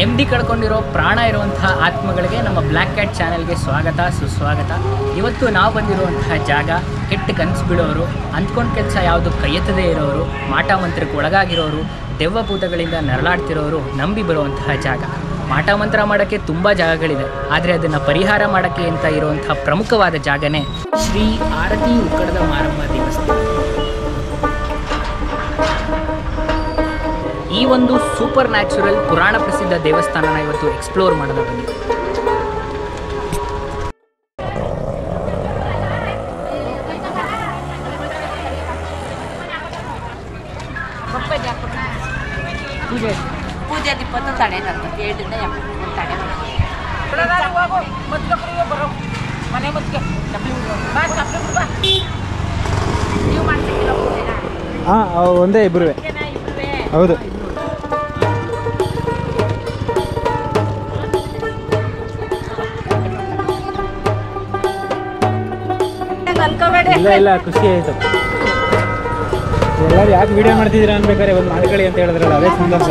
ನೆಮ್ಮದಿ ಕಳ್ಕೊಂಡಿರೋ ಪ್ರಾಣ ಇರುವಂತಹ ಆತ್ಮಗಳಿಗೆ ನಮ್ಮ ಬ್ಲ್ಯಾಕ್ ಕ್ಯಾಟ್ ಚಾನೆಲ್ಗೆ ಸ್ವಾಗತ ಸುಸ್ವಾಗತ. ಇವತ್ತು ನಾವು ಬಂದಿರುವಂತಹ ಜಾಗ ಕೆಟ್ಟ ಕನಸು ಬೀಳೋರು, ಅಂದ್ಕೊಂಡು ಕೆಲಸ ಯಾವುದು ಕೈಯೆತ್ತದೇ ಇರೋರು, ಮಾಟ ಮಂತ್ರಕ್ಕೆ ಒಳಗಾಗಿರೋರು, ದೆವ್ವಭೂತಗಳಿಂದ ನರಳಾಡ್ತಿರೋರು ನಂಬಿ ಬರುವಂತಹ ಜಾಗ. ಮಾಟ ಮಂತ್ರ ಮಾಡೋಕ್ಕೆ ತುಂಬ ಜಾಗಗಳಿದೆ, ಆದರೆ ಅದನ್ನು ಪರಿಹಾರ ಮಾಡೋಕ್ಕೆ ಅಂತ ಇರುವಂತಹ ಪ್ರಮುಖವಾದ ಜಾಗನೇ ಶ್ರೀ ಆರತಿ ಉಕ್ಕಡದ ಮಾರಮ್ಮ ದೇವಸ್ಥಾನ. ಈ ಒಂದು ಸೂಪರ್ ನ್ಯಾಚುರಲ್ ಪುರಾಣ ಪ್ರಸಿದ್ಧ ದೇವಸ್ಥಾನನ ಇವತ್ತು ಎಕ್ಸ್ಪ್ಲೋರ್ ಮಾಡೋದು ಬನ್ನಿ. ಪೂಜೆ ಇಪ್ಪತ್ತು ತಡೆ ಏಳರಿಂದ ತಡೆ ನೀವು ಮಾಡ್ತಿಲ್ಲ ಪೂಜೆನ? ಒಂದೇ ಇಬ್ಬರು. ಹೌದು. ಇಲ್ಲ ಖುಷಿ ಆಯಿತು. ಎಲ್ಲರೂ ಯಾಕೆ ವಿಡಿಯೋ ಮಾಡ್ತಿದ್ದೀರಾ ಅನ್ಬೇಕಾರೆ ಒಂದು ಮಾಡ್ಕೊಳ್ಳಿ ಅಂತ ಹೇಳಿದ್ರಲ್ಲ, ಅದೇ ಸಂತೋಷ.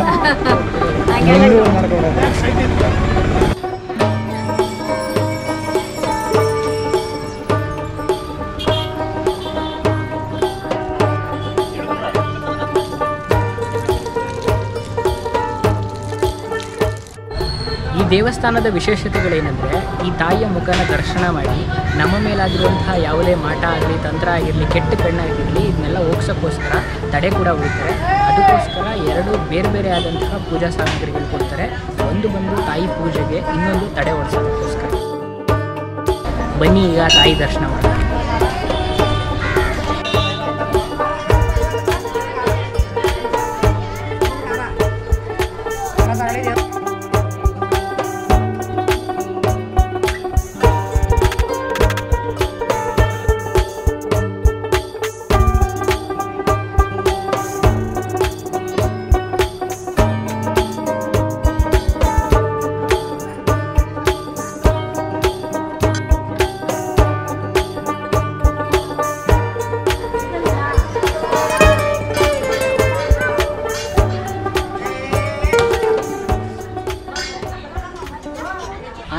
ಈ ದೇವಸ್ಥಾನದ ವಿಶೇಷತೆಗಳೇನೆಂದರೆ, ಈ ತಾಯಿಯ ಮುಖನ ದರ್ಶನ ಮಾಡಿ ನಮ್ಮ ಮೇಲಾಗಿರುವಂತಹ ಯಾವುದೇ ಮಾಟ ಆಗಲಿ, ತಂತ್ರ ಆಗಿರಲಿ, ಕೆಟ್ಟ ಕಣ್ಣಾಗಿರಲಿ, ಇದನ್ನೆಲ್ಲ ಹೋಗ್ಸೋಕ್ಕೋಸ್ಕರ ತಡೆ ಕೂಡ ಉಳಿತಾರೆ. ಅದಕ್ಕೋಸ್ಕರ ಎರಡು ಬೇರೆ ಬೇರೆ ಆದಂತಹ ಪೂಜಾ ಸಾಮಗ್ರಿಗಳು ಕೊಡ್ತಾರೆ. ಒಂದು ಬಂದು ತಾಯಿ ಪೂಜೆಗೆ, ಇನ್ನೊಂದು ತಡೆ ಓಡಿಸೋದಕ್ಕೋಸ್ಕರ. ಬನ್ನಿ ಈಗ ತಾಯಿ ದರ್ಶನ ಮಾಡೋಣ.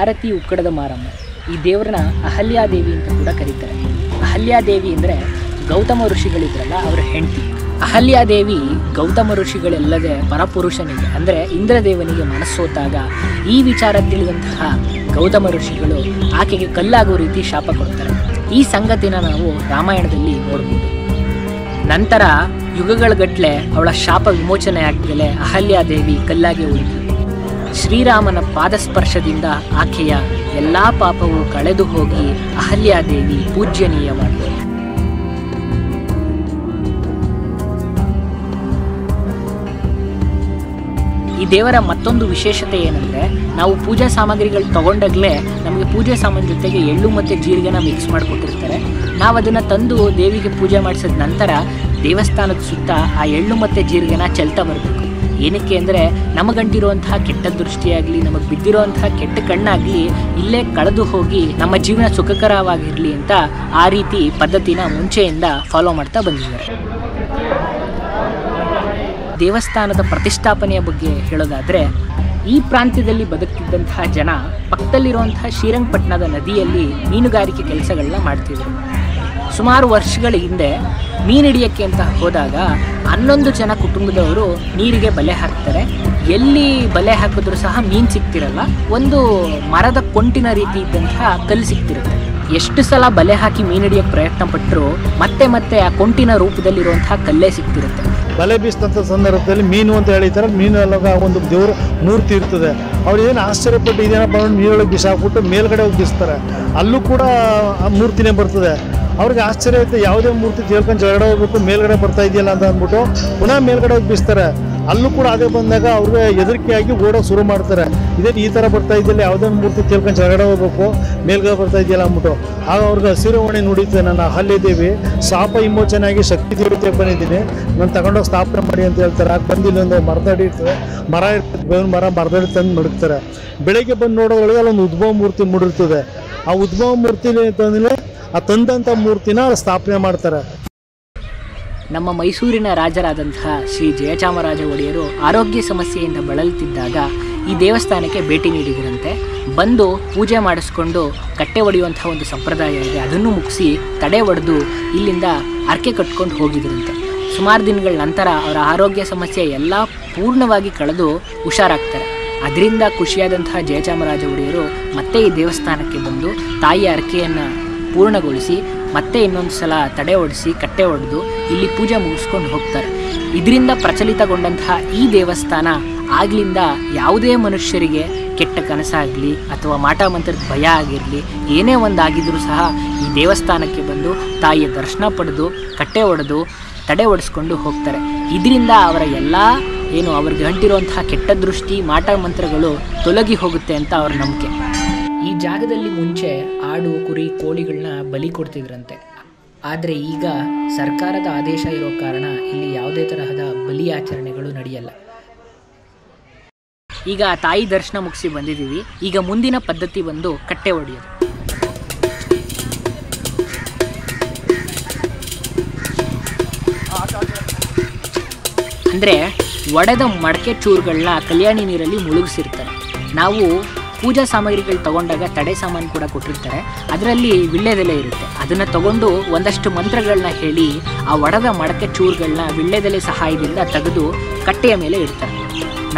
ಆರತಿ ಉಕ್ಕಡದ ಮಾರಮ್ಮ, ಈ ದೇವರನ್ನ ಅಹಲ್ಯಾದೇವಿ ಅಂತ ಕೂಡ ಕರೀತಾರೆ. ಅಹಲ್ಯಾದೇವಿ ಅಂದರೆ ಗೌತಮ ಋಷಿಗಳಿದ್ರಲ್ಲ, ಅವರ ಹೆಂಡತಿ. ಅಹಲ್ಯಾದೇವಿ ಗೌತಮ ಋಷಿಗಳೆಲ್ಲದೆ ಪರಪುರುಷನಿಗೆ ಅಂದರೆ ಇಂದ್ರದೇವನಿಗೆ ಮನಸ್ಸೋತಾಗ ಈ ವಿಚಾರ ತಿಳಿದಂತಹ ಗೌತಮ ಋಷಿಗಳು ಆಕೆಗೆ ಕಲ್ಲಾಗೋ ರೀತಿ ಶಾಪ ಕೊಡ್ತಾರೆ. ಈ ಸಂಗತಿನ ನಾವು ರಾಮಾಯಣದಲ್ಲಿ ನೋಡ್ಬೋದು. ನಂತರ ಯುಗಗಳಗಟ್ಟಲೆ ಅವಳ ಶಾಪ ವಿಮೋಚನೆ ಆಗದಲೇ ಅಹಲ್ಯಾದೇವಿ ಕಲ್ಲಾಗಿ ಉಳಿದು ಶ್ರೀರಾಮನ ಪಾದಸ್ಪರ್ಶದಿಂದ ಆಕೆಯ ಎಲ್ಲ ಪಾಪವು ಕಳೆದು ಹೋಗಿ ಅಹಲ್ಯಾದೇವಿ ಪೂಜ್ಯನೀಯವಾಗಿದೆ. ಈ ದೇವರ ಮತ್ತೊಂದು ವಿಶೇಷತೆ ಏನಂದರೆ, ನಾವು ಪೂಜಾ ಸಾಮಗ್ರಿಗಳು ತಗೊಂಡಾಗಲೇ ನಮಗೆ ಪೂಜೆ ಸಾಮಾನು ಜೊತೆಗೆ ಎಳ್ಳು ಮತ್ತು ಜೀರಿಗೆನ ಮಿಕ್ಸ್ ಮಾಡಿಕೊಟ್ಟಿರ್ತಾರೆ. ನಾವು ಅದನ್ನು ತಂದು ದೇವಿಗೆ ಪೂಜೆ ಮಾಡಿಸಿದ ನಂತರ ದೇವಸ್ಥಾನದ ಸುತ್ತ ಆ ಎಳ್ಳು ಮತ್ತು ಜೀರಿಗೆನ ಚೆಲ್ತಾ ಬರಬೇಕು. ಏನಕ್ಕೆ ಅಂದರೆ, ನಮಗಂಟಿರುವಂತಹ ಕೆಟ್ಟ ದೃಷ್ಟಿಯಾಗಲಿ, ನಮಗೆ ಬಿದ್ದಿರುವಂತಹ ಕೆಟ್ಟ ಕಣ್ಣಾಗಲಿ ಇಲ್ಲೇ ಕಳೆದು ಹೋಗಿ ನಮ್ಮ ಜೀವನ ಸುಖಕರವಾಗಿರಲಿ ಅಂತ ಆ ರೀತಿ ಪದ್ಧತಿನ ಮುಂಚೆಯಿಂದ ಫಾಲೋ ಮಾಡ್ತಾ ಬಂದಿದ್ದಾರೆ. ದೇವಸ್ಥಾನದ ಪ್ರತಿಷ್ಠಾಪನೆಯ ಬಗ್ಗೆ ಹೇಳೋದಾದರೆ, ಈ ಪ್ರಾಂತ್ಯದಲ್ಲಿ ಬದುಕ್ತಿದ್ದಂತಹ ಜನ ಪಕ್ಕದಲ್ಲಿರುವಂತಹ ಶ್ರೀರಂಗಪಟ್ಟಣದ ನದಿಯಲ್ಲಿ ಮೀನುಗಾರಿಕೆ ಕೆಲಸಗಳನ್ನ ಮಾಡ್ತಿದ್ರು. ಸುಮಾರು ವರ್ಷಗಳ ಹಿಂದೆ ಮೀನು ಹಿಡಿಯೋಕ್ಕೆ ಅಂತ ಹೋದಾಗ 11 ಜನ ಕುಟುಂಬದವರು ನೀರಿಗೆ ಬಲೆ ಹಾಕ್ತಾರೆ. ಎಲ್ಲಿ ಬಲೆ ಹಾಕಿದ್ರೂ ಸಹ ಮೀನು ಸಿಗ್ತಿರಲ್ಲ, ಒಂದು ಮರದ ಕೊಂಟಿನ ರೀತಿ ಇದ್ದಂತಹ ಕಲ್ಲು ಸಿಗ್ತಿರುತ್ತೆ. ಎಷ್ಟು ಸಲ ಬಲೆ ಹಾಕಿ ಮೀನು ಹಿಡಿಯೋಕ್ಕೆ ಪ್ರಯತ್ನ ಪಟ್ಟರು ಮತ್ತೆ ಮತ್ತೆ ಆ ಕೊಂಟಿನ ರೂಪದಲ್ಲಿರುವಂತಹ ಕಲ್ಲೇ ಸಿಗ್ತಿರುತ್ತೆ. ಬಲೆ ಬೀಸಿದಂಥ ಸಂದರ್ಭದಲ್ಲಿ ಮೀನು ಅಂತ ಹೇಳಿತಾರೆ. ಮೀನು ಎಲ್ಲ ಒಂದು ದೇವ್ರ ಮೂರ್ತಿ ಇರ್ತದೆ. ಅವ್ರು ಏನು ಆಶ್ಚರ್ಯಪಟ್ಟು ಇದೇನಪ್ಪ ನೀರೊಳಗೆ ಬಿಸಾಕ್ಬಿಟ್ಟು ಮೇಲ್ಗಡೆ ಹೋಗಿ ಬೀಸ್ತಾರೆ. ಅಲ್ಲೂ ಕೂಡ ಆ ಮೂರ್ತಿನೇ ಬರ್ತದೆ. ಅವ್ರಿಗೆ ಆಶ್ಚರ್ಯ ಆಯ್ತು, ಯಾವುದೇ ಮೂರ್ತಿ ತೇಳ್ಕೊಂಡು ಜಗಡೆ ಹೋಗ್ಬೇಕು, ಮೇಲ್ಗಡೆ ಬರ್ತಾ ಇದೆಯಲ್ಲ ಅಂತ ಅಂದ್ಬಿಟ್ಟು ಪುನಃ ಮೇಲ್ಗಡೆ ಹೋಗಿ ಬೀಸ್ತಾರೆ. ಅಲ್ಲೂ ಕೂಡ ಅದೇ ಬಂದಾಗ ಅವ್ರಿಗೆ ಹೆದರಿಕೆಯಾಗಿ ಓಡೋಕೆ ಶುರು ಮಾಡ್ತಾರೆ. ಇದೇ ಈ ಥರ ಬರ್ತಾ ಇದೆಯಲ್ಲ, ಯಾವುದೇ ಮೂರ್ತಿ ತೇಳ್ಕೊಂಡು ಜಗಡೆ ಹೋಗ್ಬೇಕು, ಮೇಲ್ಗಡೆ ಬರ್ತಾ ಇದೆಯಲ್ಲ ಅಂದ್ಬಿಟ್ಟು. ಆಗ ಅವ್ರಿಗೆ ಹಸಿರುವಾಣಿ ನುಡಿಯುತ್ತೆ, ನನ್ನ ಅಹಲ್ಯಾದೇವಿ ಶಾಪ ವಿಮೋಚನೆಯಾಗಿ ಶಕ್ತಿ ದೇವತೆ ಬಂದಿದ್ದೀನಿ, ನಾನು ತಗೊಂಡೋಗಿ ಸ್ಥಾಪನೆ ಮಾಡಿ ಅಂತ ಹೇಳ್ತಾರೆ. ಆಗ ಬಂದಿಲ್ಲ ಒಂದು ಮರದಡಿ ಇರ್ತದೆ, ಮರ ಇರ್ತದೆ, ಬೇವಿನ ಮರ, ಮರದಡಿ ತಂದು ಮಡಗ್ತಾರೆ. ಬೆಳಗ್ಗೆ ಬಂದು ನೋಡೋದ್ರೊಳಗೆ ಅಲ್ಲೊಂದು ಉದ್ಭವ ಮೂರ್ತಿ ಮೂಡಿರ್ತದೆ. ಆ ಉದ್ಭವ ಮೂರ್ತಿ ತಂದಿಲ್ಲ, ಆ ತಂದಂಥ ಮೂರ್ತಿನ ಸ್ಥಾಪನೆ ಮಾಡ್ತಾರೆ. ನಮ್ಮ ಮೈಸೂರಿನ ರಾಜರಾದಂತಹ ಶ್ರೀ ಜಯಚಾಮರಾಜ ಒಡೆಯರು ಆರೋಗ್ಯ ಸಮಸ್ಯೆಯಿಂದ ಬಳಲುತ್ತಿದ್ದಾಗ ಈ ದೇವಸ್ಥಾನಕ್ಕೆ ಭೇಟಿ ನೀಡಿದರಂತೆ. ಬಂದು ಪೂಜೆ ಮಾಡಿಸ್ಕೊಂಡು ಕಟ್ಟೆ ಹೊಡೆಯುವಂಥ ಒಂದು ಸಂಪ್ರದಾಯ ಇದೆ, ಅದನ್ನು ಮುಗಿಸಿ ತಡೆ ಹೊಡೆದು ಇಲ್ಲಿಂದ ಅರ್ಕೆ ಕಟ್ಕೊಂಡು ಹೋಗಿದ್ರಂತೆ. ಸುಮಾರು ದಿನಗಳ ನಂತರ ಅವರ ಆರೋಗ್ಯ ಸಮಸ್ಯೆ ಎಲ್ಲ ಪೂರ್ಣವಾಗಿ ಕಳೆದು ಹುಷಾರಾಗ್ತಾರೆ. ಅದರಿಂದ ಖುಷಿಯಾದಂತಹ ಜಯಚಾಮರಾಜ ಒಡೆಯರು ಮತ್ತೆ ಈ ದೇವಸ್ಥಾನಕ್ಕೆ ಬಂದು ತಾಯಿಯ ಅರ್ಕೆಯನ್ನು ಪೂರ್ಣಗೊಳಿಸಿ ಮತ್ತೆ ಇನ್ನೊಂದು ಸಲ ತಡೆ ಹೊಡೆಸಿ ಕಟ್ಟೆ ಹೊಡೆದು ಇಲ್ಲಿ ಪೂಜೆ ಮುಗಿಸ್ಕೊಂಡು ಹೋಗ್ತಾರೆ. ಇದರಿಂದ ಪ್ರಚಲಿತಗೊಂಡಂತಹ ಈ ದೇವಸ್ಥಾನ ಆಗ್ಲಿಂದ ಯಾವುದೇ ಮನುಷ್ಯರಿಗೆ ಕೆಟ್ಟ ಕನಸಾಗಲಿ ಅಥವಾ ಮಾಟ ಮಂತ್ರದ ಭಯ ಆಗಿರಲಿ ಏನೇ ಒಂದಾಗಿದ್ರೂ ಸಹ ಈ ದೇವಸ್ಥಾನಕ್ಕೆ ಬಂದು ತಾಯಿಯ ದರ್ಶನ ಪಡೆದು ಕಟ್ಟೆ ಹೊಡೆದು ತಡೆ ಹೊಡೆಸ್ಕೊಂಡು ಹೋಗ್ತಾರೆ. ಇದರಿಂದ ಅವರ ಎಲ್ಲ ಅವ್ರಿಗೆ ಅಂಟಿರುವಂತಹ ಕೆಟ್ಟ ದೃಷ್ಟಿ ಮಾಟ ಮಂತ್ರಗಳು ತೊಲಗಿ ಹೋಗುತ್ತೆ ಅಂತ ಅವ್ರ ನಂಬಿಕೆ. ಈ ಜಾಗದಲ್ಲಿ ಮುಂಚೆ ಆಡು ಕುರಿ ಕೋಳಿಗಳನ್ನ ಬಲಿ ಕೊಡ್ತಿದ್ರಂತೆ. ಆದರೆ ಈಗ ಸರ್ಕಾರದ ಆದೇಶ ಇರೋ ಕಾರಣ ಇಲ್ಲಿ ಯಾವುದೇ ತರಹದ ಬಲಿ ಆಚರಣೆಗಳು ನಡೆಯಲ್ಲ. ಈಗ ತಾಯಿ ದರ್ಶನ ಮುಗಿಸಿ ಬಂದಿದ್ದೀವಿ. ಈಗ ಮುಂದಿನ ಪದ್ಧತಿ ಬಂದು ಕಟ್ಟೆ ಹೊಡೆಯೋದು. ಅಂದರೆ ಒಡೆದ ಮಡಕೆ ಚೂರುಗಳನ್ನ ಕಲ್ಯಾಣಿ ನೀರಲ್ಲಿ ಮುಳುಗಿಸಿರ್ತಾರೆ. ನಾವು ಪೂಜಾ ಸಾಮಗ್ರಿಗಳು ತೊಗೊಂಡಾಗ ತಡೆ ಸಾಮಾನು ಕೂಡ ಕೊಟ್ಟಿರ್ತಾರೆ, ಅದರಲ್ಲಿ ವಿಳ್ಳೆದೆಲೆ ಇರುತ್ತೆ. ಅದನ್ನು ತಗೊಂಡು ಒಂದಷ್ಟು ಮಂತ್ರಗಳನ್ನ ಹೇಳಿ ಆ ಒಡೆದ ಮಡಕೆ ಚೂರುಗಳನ್ನ ವಿಳ್ಳೆದೆಲೆ ಸಹಾಯದಿಂದ ತೆಗೆದು ಕಟ್ಟೆಯ ಮೇಲೆ ಇಡ್ತಾರೆ.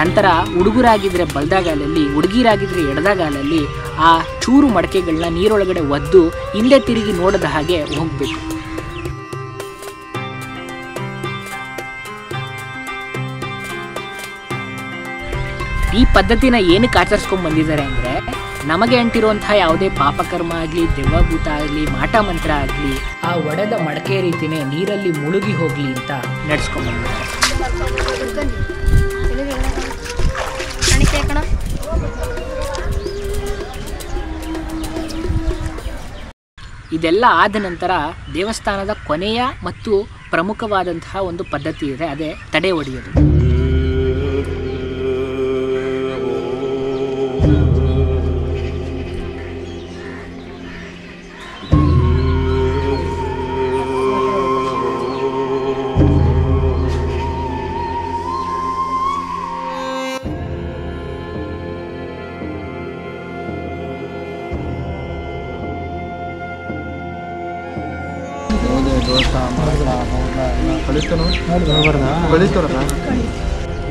ನಂತರ ಹುಡುಗರಾಗಿದ್ದರೆ ಬಲದಾಗಾಲಲ್ಲಿ, ಹುಡುಗಿರಾಗಿದ್ದರೆ ಎಡದಾಗಾಲಲ್ಲಿ ಆ ಚೂರು ಮಡಕೆಗಳನ್ನ ನೀರೊಳಗಡೆ ಒದ್ದು ಹಿಂದೆ ತಿರುಗಿ ನೋಡದ ಹಾಗೆ ಹೋಗಬೇಕು. ಈ ಪದ್ಧತಿನ ಏನಕ್ಕೆ ಆಚರಿಸ್ಕೊಂಡು ಬಂದಿದ್ದಾರೆ ಅಂದರೆ, ನಮಗೆ ಅಂಟಿರುವಂತಹ ಯಾವುದೇ ಪಾಪಕರ್ಮ ಆಗಲಿ, ದೆವ್ವಭೂತ ಆಗಲಿ, ಮಾಟ ಮಂತ್ರ ಆಗಲಿ ಆ ಒಡೆದ ಮಡಕೆ ರೀತಿಯೇ ನೀರಲ್ಲಿ ಮುಳುಗಿ ಹೋಗಲಿ ಅಂತ ನಡೆಸ್ಕೊಂಡು ಬಂದಿದ್ದಾರೆ. ಇದೆಲ್ಲ ಆದ ನಂತರ ದೇವಸ್ಥಾನದ ಕೊನೆಯ ಮತ್ತು ಪ್ರಮುಖವಾದಂತಹ ಒಂದು ಪದ್ಧತಿ ಇದೆ, ಅದೇ ತಡೆ ಹೊಡೆಯೋದು.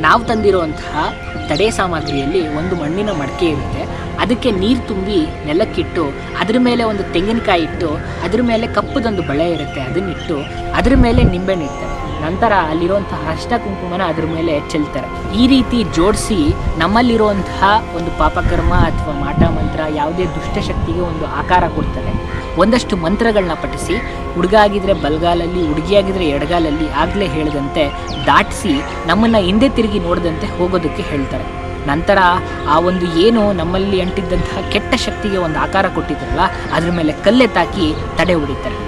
ನಾವು ತಂದಿರುವಂತಹ ತಡೆ ಸಾಮಗ್ರಿಯಲ್ಲಿ ಒಂದು ಮಣ್ಣಿನ ಮಡಕೆ ಇರುತ್ತೆ. ಅದಕ್ಕೆ ನೀರು ತುಂಬಿ ನೆಲಕ್ಕಿಟ್ಟು ಅದ್ರ ಮೇಲೆ ಒಂದು ತೆಂಗಿನಕಾಯಿ ಇಟ್ಟು ಅದ್ರ ಮೇಲೆ ಕಪ್ಪದೊಂದು ಬಳೆ ಇರುತ್ತೆ, ಅದನ್ನಿಟ್ಟು ಅದ್ರ ಮೇಲೆ ನಿಂಬೆಹಣ್ಣು ಇಡ್ತಾರೆ. ನಂತರ ಅಲ್ಲಿರುವಂತಹ ಅಷ್ಟ ಕುಂಕುಮನ ಅದ್ರ ಮೇಲೆ ಚೆಲ್ತಾರೆ. ಈ ರೀತಿ ಜೋಡಿಸಿ ನಮ್ಮಲ್ಲಿರುವಂತಹ ಒಂದು ಪಾಪಕರ್ಮ ಅಥವಾ ಮಾಟ ಮಂತ್ರ ಯಾವುದೇ ದುಷ್ಟಶಕ್ತಿಗೆ ಒಂದು ಆಕಾರ ಕೊಡ್ತಾರೆ. ಒಂದಷ್ಟು ಮಂತ್ರಗಳನ್ನ ಪಠಿಸಿ ಹುಡುಗ ಆಗಿದ್ರೆ ಬಲಗಾಲಲ್ಲಿ, ಹುಡುಗಿಯಾಗಿದ್ರೆ ಎಡಗಾಲಲ್ಲಿ ಆಗಲೇ ಹೇಳಿದಂತೆ ದಾಟಿಸಿ ನಮ್ಮನ್ನು ಹಿಂದೆ ತಿರುಗಿ ನೋಡದಂತೆ ಹೋಗೋದಕ್ಕೆ ಹೇಳ್ತಾರೆ. ನಂತರ ಆ ಒಂದು ಏನು ನಮ್ಮಲ್ಲಿ ಅಂಟಿದ್ದಂತಹ ಕೆಟ್ಟ ಶಕ್ತಿಗೆ ಒಂದು ಆಕಾರ ಕೊಟ್ಟಿದ್ರಲ್ಲ ಅದ್ರ ಮೇಲೆ ಕಲ್ಲೆತ್ತಾಕಿ ತಡೆ ಹೊಡಿತಾರೆ.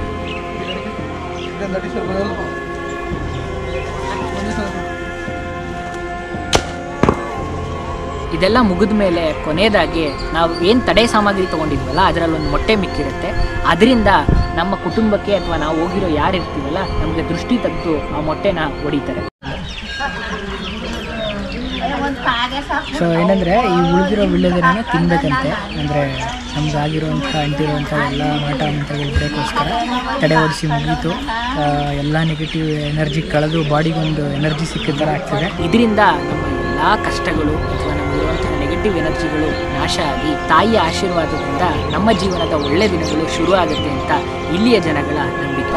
ಇದೆಲ್ಲ ಮುಗಿದ ಮೇಲೆ ಕೊನೆಯದಾಗಿ ನಾವು ಏನು ತಡೆ ಸಾಮಗ್ರಿ ತೊಗೊಂಡಿದ್ವಲ್ಲ ಅದರಲ್ಲಿ ಒಂದು ಮೊಟ್ಟೆ ಮಿಕ್ಕಿರುತ್ತೆ. ಅದರಿಂದ ನಮ್ಮ ಕುಟುಂಬಕ್ಕೆ ಅಥವಾ ನಾವು ಹೋಗಿರೋ ಯಾರು ಇರ್ತೀವಲ್ಲ ನಮಗೆ ದೃಷ್ಟಿ ತೆಗೆದು ಆ ಮೊಟ್ಟೆನ ಹೊಡಿತಾರೆ. ಸೊ ಏನಂದರೆ ಈ ಉಳಿದಿರೋ ವಿಳ್ಳೆದೆಲೆನ ತಿನ್ನಬೇಕಂತೆ. ಅಂದರೆ ನಮಗಾಗಿರುವಂಥ ಅಂಟಿರುವಂಥ ಎಲ್ಲ ಮಾಟ ಮಂತ್ರಗಳು ಬೇಕಾಗೋಸ್ಕರ ತಡೆ ಹೊಡಿಸಿ ಮುಗೀತು. ಎಲ್ಲ ನೆಗೆಟಿವ್ ಎನರ್ಜಿ ಕಳೆದು ಬಾಡಿಗೊಂದು ಎನರ್ಜಿ ಸಿಕ್ಕಿದ ಥರ ಆಗ್ತದೆ. ಇದರಿಂದ ನಮ್ಮ ಎಲ್ಲ ಕಷ್ಟಗಳು ಅಥವಾ ನಮಗಿರುವಂತಹ ನೆಗೆಟಿವ್ ಎನರ್ಜಿಗಳು ನಾಶ ಆಗಿ ತಾಯಿಯ ಆಶೀರ್ವಾದದಿಂದ ನಮ್ಮ ಜೀವನದ ಒಳ್ಳೆ ದಿನಗಳು ಶುರು ಆಗುತ್ತೆ ಅಂತ ಇಲ್ಲಿಯ ಜನಗಳ ನಂಬಿಕೆ.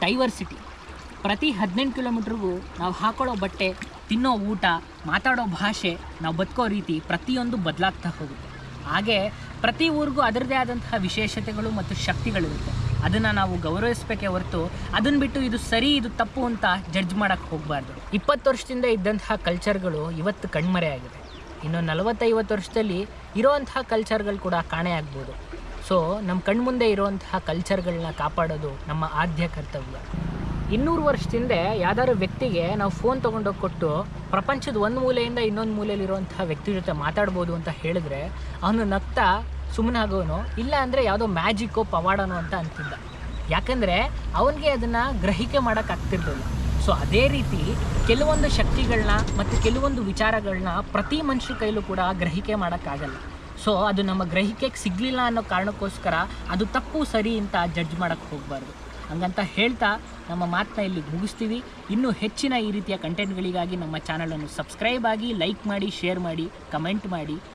ಡೈವರ್ಸಿಟಿ. ಪ್ರತಿ 18 ಕಿಲೋಮೀಟ್ರಿಗೂ ನಾವು ಹಾಕೊಳ್ಳೋ ಬಟ್ಟೆ, ತಿನ್ನೋ ಊಟ, ಮಾತಾಡೋ ಭಾಷೆ, ನಾವು ಬದುಕೋ ರೀತಿ ಪ್ರತಿಯೊಂದು ಬದಲಾಗ್ತಾ ಹೋಗುತ್ತೆ. ಹಾಗೆ ಪ್ರತಿ ಊರಿಗೂ ಅದರದೇ ಆದಂತಹ ವಿಶೇಷತೆಗಳು ಮತ್ತು ಶಕ್ತಿಗಳಿರುತ್ತೆ. ಅದನ್ನು ನಾವು ಗೌರವಿಸಬೇಕೇ ಹೊರತು ಅದನ್ನು ಬಿಟ್ಟು ಇದು ಸರಿ ಇದು ತಪ್ಪು ಅಂತ ಜಡ್ಜ್ ಮಾಡೋಕ್ಕೆ ಹೋಗಬಾರ್ದು. 20 ವರ್ಷದಿಂದ ಇದ್ದಂತಹ ಕಲ್ಚರ್ಗಳು ಇವತ್ತು ಕಣ್ಮರೆಯಾಗಿದೆ. ಇನ್ನು 40-50 ವರ್ಷದಲ್ಲಿ ಇರೋವಂತಹ ಕಲ್ಚರ್ಗಳು ಕೂಡ ಕಾಣೆಯಾಗ್ಬೋದು. ಸೊ ನಮ್ಮ ಕಣ್ಮುಂದೆ ಇರುವಂತಹ ಕಲ್ಚರ್ಗಳನ್ನ ಕಾಪಾಡೋದು ನಮ್ಮ ಆದ್ಯ ಕರ್ತವ್ಯ. 200 ವರ್ಷದಿಂದ ಯಾವ್ದಾದ್ರು ವ್ಯಕ್ತಿಗೆ ನಾವು ಫೋನ್ ತೊಗೊಂಡೋಗಿ ಕೊಟ್ಟು ಪ್ರಪಂಚದ ಒಂದು ಮೂಲೆಯಿಂದ ಇನ್ನೊಂದು ಮೂಲೆಯಲ್ಲಿರುವಂತಹ ವ್ಯಕ್ತಿ ಜೊತೆ ಮಾತಾಡ್ಬೋದು ಅಂತ ಹೇಳಿದ್ರೆ ಅವನು ನಗ್ತಾ ಸುಮ್ಮನಾಗೋನು, ಇಲ್ಲ ಅಂದರೆ ಯಾವುದೋ ಮ್ಯಾಜಿಕ್ಕೋ ಪವಾಡನೋ ಅಂತ ಅಂತಿದ್ದ. ಯಾಕಂದರೆ ಅವನಿಗೆ ಅದನ್ನು ಗ್ರಹಿಕೆ ಮಾಡೋಕ್ಕಾಗ್ತಿರ್ಲಿಲ್ಲ. ಸೊ ಅದೇ ರೀತಿ ಕೆಲವೊಂದು ಶಕ್ತಿಗಳನ್ನ ಮತ್ತು ಕೆಲವೊಂದು ವಿಚಾರಗಳನ್ನ ಪ್ರತಿ ಮನುಷ್ಯ ಕೈಲೂ ಕೂಡ ಗ್ರಹಿಕೆ ಮಾಡೋಕ್ಕಾಗಲ್ಲ. ಸೊ ಅದು ನಮ್ಮ ಗ್ರಹಿಕೆಗೆ ಸಿಗಲಿಲ್ಲ ಅನ್ನೋ ಕಾರಣಕ್ಕೋಸ್ಕರ ಅದು ತಪ್ಪು ಸರಿ ಅಂತ ಜಡ್ಜ್ ಮಾಡೋಕ್ಕೆ ಹೋಗಬಾರ್ದು. ಹಂಗಂತ ಹೇಳ್ತಾ ನಮ್ಮ ಮಾತನ್ನ ಇಲ್ಲಿಗೆ ಮುಗಿಸ್ತೀವಿ. ಇನ್ನೂ ಹೆಚ್ಚಿನ ಈ ರೀತಿಯ ಕಂಟೆಂಟ್ಗಳಿಗಾಗಿ ನಮ್ಮ ಚಾನಲನ್ನು ಸಬ್ಸ್ಕ್ರೈಬ್ ಆಗಿ, ಲೈಕ್ ಮಾಡಿ, ಶೇರ್ ಮಾಡಿ, ಕಮೆಂಟ್ ಮಾಡಿ.